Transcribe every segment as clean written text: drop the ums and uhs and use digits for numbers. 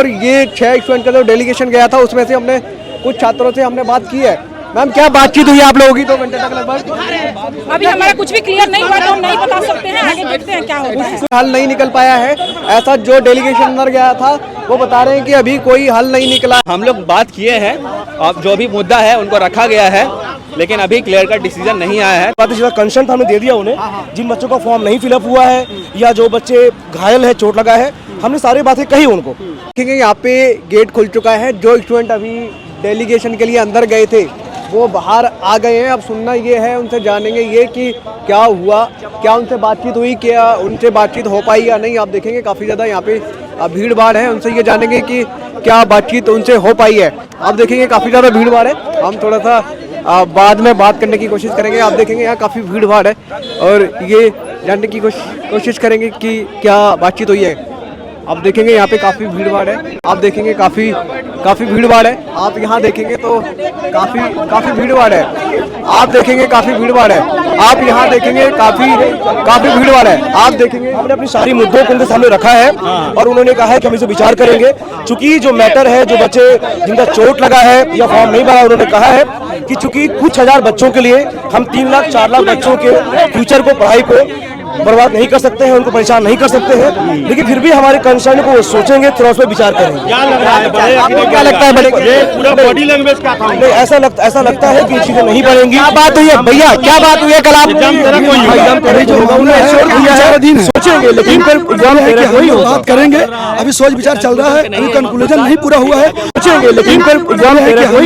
और ये 6 स्टूडेंट का जो डेलीगेशन गया था उसमें से हमने कुछ छात्रों से हमने बात की है। मैम क्या बातचीत हुई आप लोगों की 2 घंटे तक लगभग? अभी हमारा कुछ भी क्लियर नहीं हुआ तो हम नहीं बता सकते हैं, आगे देखते हैं क्या होता है। हल नहीं निकल पाया है, ऐसा जो डेलीगेशन अंदर गया था वो बता रहे हैं कि अभी कोई हल नहीं निकला। हम लोग बात किए हैं, अब जो भी मुद्दा है उनको रखा गया है, लेकिन अभी क्लियर कट डिसीजन नहीं आया है। बात कंसेंट हमने दे दिया उन्हें, जिन बच्चों का फॉर्म नहीं फिलअप हुआ है या जो बच्चे घायल है, चोट लगा है, हमने सारी बातें कही उनको। देखेंगे यहाँ पे गेट खुल चुका है, जो स्टूडेंट अभी डेलीगेशन के लिए अंदर गए थे वो बाहर आ गए हैं। अब सुनना ये है, उनसे जानेंगे ये कि क्या हुआ, क्या उनसे बातचीत हुई, क्या उनसे बातचीत हो पाई या नहीं। आप देखेंगे काफ़ी ज़्यादा यहाँ पे भीड़ भाड़ है, उनसे ये जानेंगे कि क्या बातचीत उनसे हो पाई है। आप देखेंगे काफ़ी ज़्यादा भीड़ भाड़ है, हम थोड़ा सा बाद में बात करने की कोशिश करेंगे। आप देखेंगे यहाँ काफ़ी भीड़ भाड़ है और ये जानने की कोशिश करेंगे कि क्या बातचीत हुई है। आप देखेंगे यहाँ पे काफ़ी भीड़ भाड़ है, आप देखेंगे काफ़ी भीड़ भाड़ है। आप यहाँ देखेंगे तो काफ़ी भीड़ भाड़ है, आप देखेंगे काफ़ी भीड़ भाड़ है। आप यहाँ देखेंगे काफ़ी भीड़ भाड़ है। आप देखेंगे हमने अपनी सारी मुद्दों को उनके सामने रखा है और उन्होंने कहा है कि हम इसे विचार करेंगे। चूंकि जो मैटर है, जो बच्चे जिनका चोट लगा है या फॉर्म नहीं भरा, उन्होंने कहा है कि चूंकि कुछ हजार बच्चों के लिए हम 3 लाख 4 लाख बच्चों के फ्यूचर को, पढ़ाई को बर्बाद नहीं कर सकते हैं, उनको परेशान नहीं कर सकते हैं, लेकिन फिर भी हमारे कंसर्न को सोचेंगे, थोड़ा उस पर विचार करेंगे। क्या लगता है बड़े पूरा बॉडी लैंग्वेज का था? नहीं, ऐसा लगता है कि चीजें नहीं बढ़ेंगी। क्या बात हुई है भैया, क्या बात हुई है? कल आप सोचेंगे, लेकिन फिर बात करेंगे। अभी सोच विचार चल रहा है, अभी कंक्लूजन नहीं पूरा हुआ है। सोचेंगे, लेकिन फिर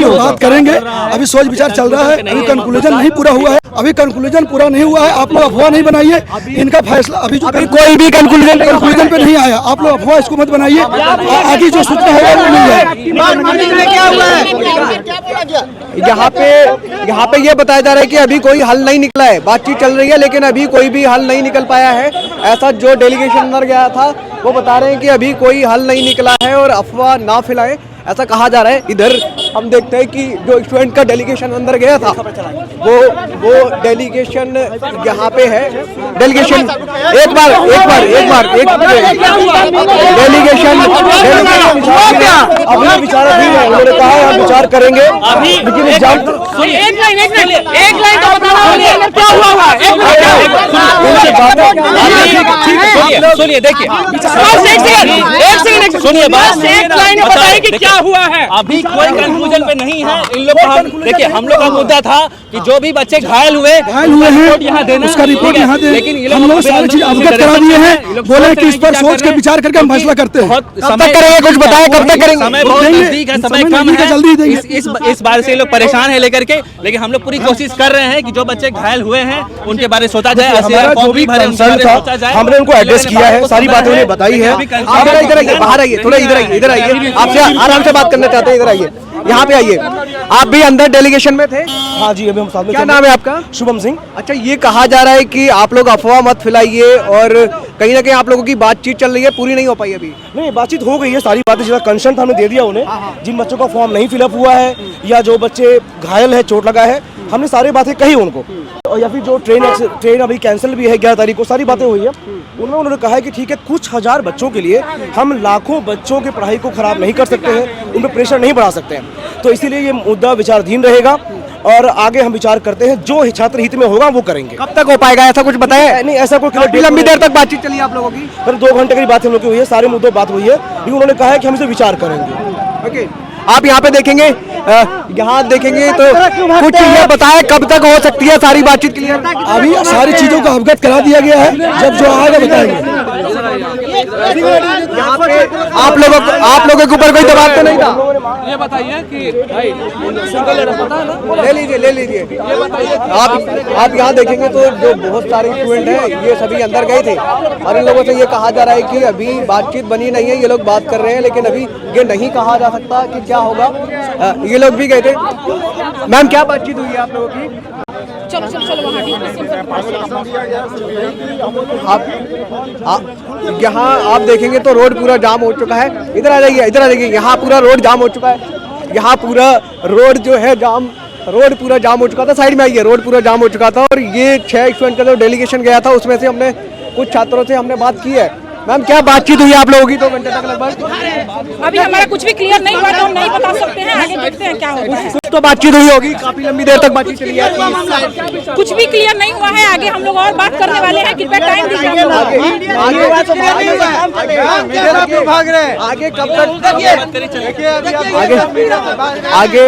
बात करेंगे। अभी सोच विचार चल रहा है, अभी कंक्लूजन नहीं पूरा हुआ है। अभी कंक्लूजन पूरा नहीं हुआ है, आप लोग अफवाह नहीं बनाइए। इनका फैसला अभी कोई भी कंक्लूजन पे नहीं आया, आप लोग अफवाह इसको मत बनाइए। आगे जो सूचना होगा वो मिल जाएगी। यहाँ पे ये बताया जा रहा है कि अभी कोई हल नहीं निकला है, बातचीत चल रही है लेकिन अभी कोई भी हल नहीं निकल पाया है। ऐसा जो डेलीगेशन अंदर गया था वो बता रहे हैं कि अभी कोई हल नहीं निकला है और अफवाह ना फैलाएं, ऐसा कहा जा रहा है। इधर हम देखते हैं कि जो स्टूडेंट का डेलीगेशन अंदर गया था वो डेलीगेशन यहाँ पे है। डेलीगेशन एक बार डेलीगेशन अभी विचाराधीन है, उन्होंने कहा है हम विचार करेंगे। लेकिन एक लाइन तो बताओ क्या हुआ है। सुनिए, देखिए, सुनिए बात, एक लाइन बताइए कि क्या हुआ है। अभी कोई कंक्लूजन पे नहीं है इन लोग का। देखिए, हम लोग का मुद्दा था कि जो भी बच्चे घायल हुए हैं यहाँ देना, उसका रिपोर्ट यहाँ दे। लेकिन हम लोग सारी चीज अवगत करा दिए हैं, बोले कि इस पर सोच के विचार करके हम फैसला करते हैं। कब तक करेंगे, कुछ बताएं, कब तक करेंगे? समय बहुत नजदीक है, समय कम है, जल्दी देंगे। इस बार से लोग परेशान है लेकर के, लेकिन हम लोग पूरी कोशिश कर रहे हैं कि जो बच्चे घायल हुए हैं उनके बारे में सोचा जाए। हमारा जो भी कंसर्न था हमने उनको एड्रेस किया है, सारी बातें उन्हें बताई है। आप इधर आइए, बाहर आइए, थोड़ा इधर आइए, आपसे आराम से बात करना चाहते हैं, इधर आइए, यहाँ पे आइए। आप भी अंदर डेलीगेशन में थे? हाँ जी, अभी हम साथ में। क्या नाम है आपका? शुभम सिंह। अच्छा, ये कहा जा रहा है कि आप लोग अफवाह मत फैलाइए और कहीं ना कहीं आप लोगों की बातचीत चल रही है, पूरी नहीं हो पाई अभी। नहीं, बातचीत हो गई है, सारी बातें जिसका कंसेंट हमने दे दिया उन्हें, जिन बच्चों का फॉर्म नहीं फिलअप हुआ है या जो बच्चे घायल है, चोट लगा है, हमने सारी बातें कही उनको। और या फिर जो ट्रेन अभी कैंसिल भी है 11 तारीख को, सारी बातें हुई है। उन्होंने कहा है कि ठीक है, कुछ हजार बच्चों के लिए हम लाखों बच्चों की पढ़ाई को खराब नहीं कर सकते हैं, उन पर प्रेशर नहीं बढ़ा सकते हैं। तो इसीलिए ये मुद्दा विचाराधीन रहेगा और आगे हम विचार करते हैं, जो छात्र हित में होगा वो करेंगे। कब तक हो पाएगा, ऐसा कुछ बताया? नहीं, ऐसा कोई लंबी देर तक बातचीत चली आप लोगों की? पर 2 घंटे की बात हम लोग की हुई है, सारे मुद्दों बात हुई है, लेकिन उन्होंने कहा है कि हम इसे विचार करेंगे। ओके, आप यहाँ पे देखेंगे, यहाँ देखेंगे तो कुछ ये बताएं कब तक हो सकती है सारी बातचीत क्लियर? अभी सारी चीजों को अवगत करा दिया गया है, जब जो आएगा बताएंगे। आप लोगों के ऊपर कोई दबाव तो नहीं था? ये बताइए कि भाई पता है ना, ले लीजिए। आप यहाँ देखेंगे तो जो बहुत सारे स्टूडेंट हैं ये सभी अंदर गए थे और इन लोगों से ये कहा जा रहा है कि अभी बातचीत बनी नहीं है, ये लोग बात कर रहे हैं, लेकिन अभी ये नहीं कहा जा सकता कि क्या होगा। ये लोग भी गए थे। मैम क्या बातचीत हुई है आप लोगों की? चलो आप यहाँ आप देखेंगे तो रोड पूरा जाम हो चुका है। इधर आ जाइए, यहाँ पूरा रोड जाम हो चुका है। यहाँ पूरा रोड जो है रोड पूरा जाम हो चुका था। साइड में आइए, रोड पूरा जाम हो चुका था और ये 6 स्टूडेंट का जो डेलीगेशन गया था उसमें से हमने कुछ छात्रों से हमने बात की है। मैम क्या बातचीत हुई आप लोगों की 2 घंटे तक लगभग? अभी हमारा कुछ भी क्लियर नहीं हुआ तो हम नहीं बता सकते हैं, आगे देखते हैं क्या होता है। कुछ तो बातचीत हुई होगी, काफी लंबी देर तक बातचीत चली है। कुछ भी क्लियर नहीं हुआ है, आगे हम लोग और बात करने वाले हैं, कृपया टाइम दीजिए हम लोग भाग रहे हैं आगे कब तक? आगे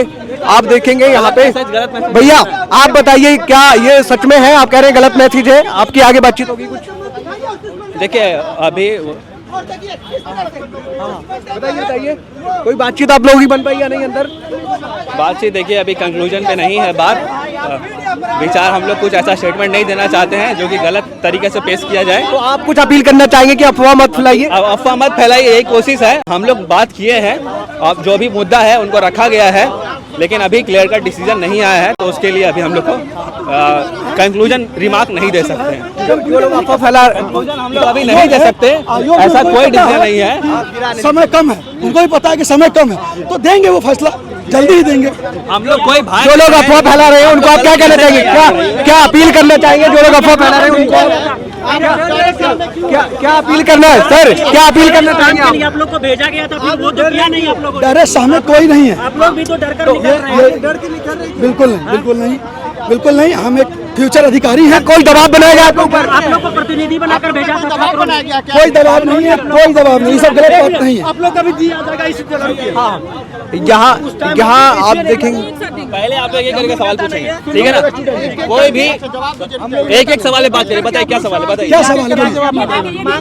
आप देखेंगे यहाँ पे। भैया आप बताइए क्या ये सच में है? आप कह रहे हैं गलत मैसेज है, आपकी आगे बातचीत होगी कुछ? देखिए अभी बताइए कोई बातचीत आप लोगों की बन पाई या नहीं अंदर? बातचीत देखिए अभी कंक्लूजन पे नहीं है बात। विचार हम लोग कुछ ऐसा स्टेटमेंट नहीं देना चाहते हैं जो कि गलत तरीके से पेश किया जाए। तो आप कुछ अपील करना चाहेंगे कि अफवाह मत फैलाइए? अब अफवाह मत फैलाइए, यही कोशिश है। हम लोग बात किए हैं, अब जो भी मुद्दा है उनको रखा गया है, लेकिन अभी क्लियर कट डिसीजन नहीं आया है, तो उसके लिए अभी हम लोग को कंक्लूजन रिमार्क नहीं दे सकते हैं। जो लोग अफवाह फैला हम लोग अभी नहीं दे सकते, ऐसा कोई डिसीजन नहीं है। समय कम है, उनको भी पता है कि समय कम है, तो देंगे वो फैसला, जल्दी ही देंगे। हम लोग कोई भाई जो लोग अफवाह फैला रहे हैं उनको आप क्या कहना चाहेंगे? क्या अपील करना चाहेंगे? जो लोग अफवाह फैला रहे हैं उनको क्या अपील करना है सर? क्या अपील करना चाहेंगे आप? लोग को भेजा गया था, फिर वो तो किया नहीं आप लोगों ने। डरे सामने कोई नहीं है, आप लोग भी तो डर कर निकल रहे हैं। बिल्कुल नहीं, बिल्कुल नहीं, बिल्कुल नहीं। हम एक फ्यूचर अधिकारी हैं, कोई दबाव बनाएगा आपके ऊपर? आप लोग को प्रतिनिधि बनाकर भेजा था छात्रों ने। कोई दबाव नहीं है, कोई दबाव नहीं, सब गलत बात नहीं है। आप लोग का भी दिया जाएगा इस यहाँ आप देखेंगे। पहले आप लोग ये करके सवाल पूछेंगे, ठीक है ना? कोई भी एक सवाल पे बात करें। बताइए क्या सवाल है? बताइए क्या सवाल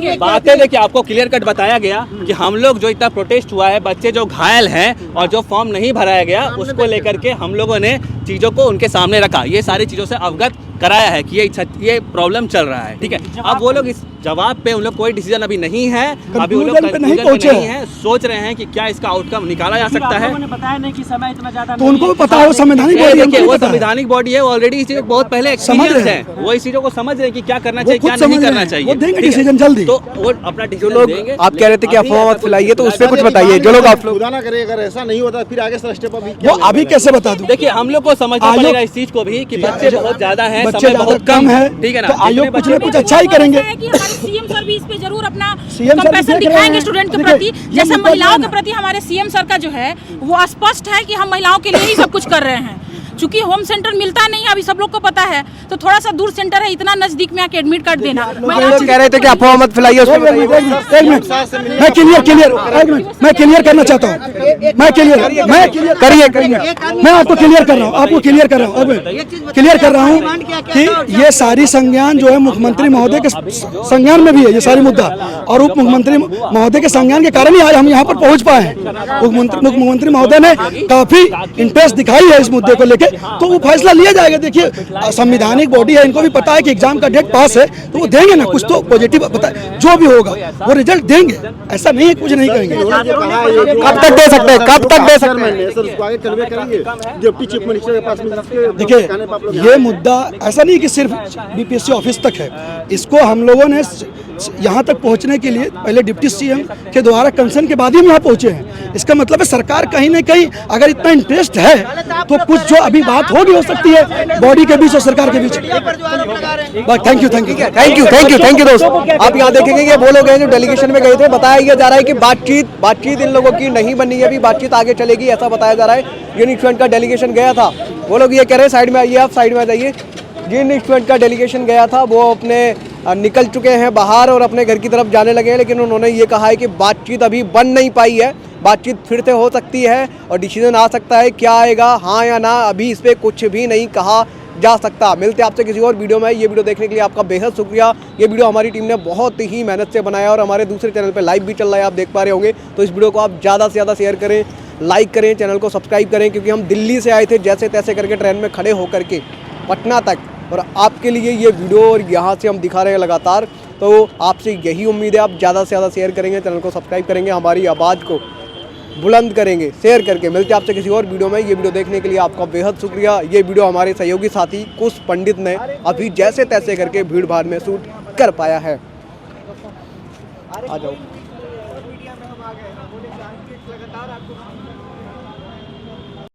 है? बातें देखिए, आपको क्लियर कट बताया गया कि हम लोग जो इतना प्रोटेस्ट हुआ है, बच्चे जो घायल हैं और जो फॉर्म नहीं भराया गया, उसको लेकर के हम लोगों ने चीज़ों को उनके सामने रखा, ये सारी चीज़ों से अवगत कराया है कि ये प्रॉब्लम चल रहा है, ठीक है। अब वो लोग इस जवाब पे उन लोग कोई डिसीजन अभी नहीं है, अभी वो लोग कंक्लूजन पे नहीं पहुंचे हैं, सोच रहे हैं कि क्या इसका आउटकम निकाला जा सकता है। बताया नहीं कि समय इतना ज्यादा, तो उनको भी पता है, वो संवैधानिक बॉडी है, देखिए वो उनको पता है। संवैधानिक बॉडी है, ऑलरेडी इस चीज़ को बहुत पहले समझ एक्सपीरियंस रहे है, हैं। वो इस चीज़ों को समझ रहे हैं कि क्या करना वो चाहिए खुद क्या नहीं समझ रहे करना हैं, चाहिए, वो देंगे ठीक है? डिसीजन जल्दी। तो वो अपना जो डिसीजन लोग देंगे। आप कह रहे थे कि अफवाह मत फैलाइए, तो उस पर कुछ बताइए। जो लोग आप लोग खुदा ना करे अगर ऐसा नहीं होता फिर आगे से स्टेप अभी वो अभी कैसे बता दूं? देखिए हम लोग को समझना आयोग- पड़ेगा इस चीज को भी कि बच्चे बहुत ज्यादा हैं, बच्चे समय ज्यादा बहुत कम है, ठीक है ना? तो आयोग जितने कुछ ना बच्चे- कुछ अच्छा ही करेंगे। कि हमारे सीएम सर भी इस पे जरूर अपना CM सर कंपैशन देख रहे दिखाएंगे हैं। स्टूडेंट के देखिए, प्रति। ये जैसे मुद्दा महिलाओं जो है के ना- प्रति हमारे सीएम सर का जो है वो स्पष्ट है कि हम महिलाओं के लिए ही सब कुछ कर रहे हैं। चूंकि होम सेंटर मिलता नहीं है, अभी सब लोग को पता है, तो थोड़ा सा दूर सेंटर है, इतना नजदीक में आके एडमिट कर देना। लोग कह रहे थे कि अफवाह मत फैलाइए, उस पर बताइए। एक मिनट, मैं क्लियर करना चाहता हूँ। मैं आपको क्लियर कर रहा हूँ, क्लियर कर रहा हूँ कि ये सारी संज्ञान जो है मुख्यमंत्री महोदय के संज्ञान में भी है, ये सारी मुद्दा, और उप मुख्यमंत्री महोदय के संज्ञान के कारण ही आज हम यहाँ पर पहुँच पाए हैं। मुख्यमंत्री महोदय ने काफी इंटरेस्ट दिखाई है इस मुद्दे को लेके, तो वो फैसला लिया जाएगा। देखिए संवैधानिक बॉडी है, इनको भी पता है कि एग्जाम का डेट पास है, तो वो देंगे ना, कुछ तो पॉजिटिव पता है, जो भी होगा वो रिजल्ट देंगे, ऐसा नहीं है कुछ नहीं कहेंगे। कब तक दे सकते हैं? कब तक दे सकते हैं? सर उसको आगे कन्वे करेंगे डिप्टी चीफ मिनिस्टर के पास में। देखिए ये मुद्दा ऐसा नहीं कि सिर्फ बीपीएससी ऑफिस तक है, इसको हम लोगों ने यहाँ तक पहुँचने के लिए पहले डिप्टी सीएम के द्वारा कंसर्न के बाद ही हम यहाँ पहुँचे हैं। इसका मतलब है सरकार कहीं ना कहीं अगर इतना इंटरेस्ट है तो कुछ जो अभी बात होगी हो सकती है बॉडी के बीच और सरकार के बीच। थैंक यू दोस्त। आप यहाँ देखेंगे ये वो लोग हैं जो डेलीगेशन में गए थे। बताया जा रहा है कि बातचीत इन लोगों की नहीं बनी है, अभी बातचीत आगे चलेगी, ऐसा बताया जा रहा है। जिन स्टूडेंट का डेलीगेशन गया था वो लोग ये कह रहे हैं, साइड में आइए, आप साइड में आ जाइए। जिन स्टूडेंट का डेलीगेशन गया था वो अपने निकल चुके हैं बाहर और अपने घर की तरफ जाने लगे हैं, लेकिन उन्होंने ये कहा है कि बातचीत अभी बन नहीं पाई है, बातचीत फिर से हो सकती है और डिसीजन आ सकता है। क्या आएगा, हाँ या ना, अभी इस पर कुछ भी नहीं कहा जा सकता। मिलते हैं आपसे किसी और वीडियो में। ये वीडियो देखने के लिए आपका बेहद शुक्रिया। ये वीडियो हमारी टीम ने बहुत ही मेहनत से बनाया और हमारे दूसरे चैनल पे लाइव भी चल रहा है, आप देख पा रहे होंगे। तो इस वीडियो को आप ज़्यादा से ज़्यादा शेयर करें, लाइक करें, चैनल को सब्सक्राइब करें, क्योंकि हम दिल्ली से आए थे जैसे तैसे करके ट्रेन में खड़े होकर के पटना तक, और आपके लिए ये वीडियो और यहाँ से हम दिखा रहे हैं लगातार। तो आपसे यही उम्मीद है आप ज़्यादा से ज़्यादा शेयर करेंगे, चैनल को सब्सक्राइब करेंगे, हमारी आवाज़ को बुलंद करेंगे शेयर करके। मिलते हैं आपसे किसी और वीडियो में। ये वीडियो देखने के लिए आपका बेहद शुक्रिया। ये वीडियो हमारे सहयोगी साथी कुश पंडित ने अभी जैसे तैसे करके भीड़ भाड़ में शूट कर पाया है। आ जाओ।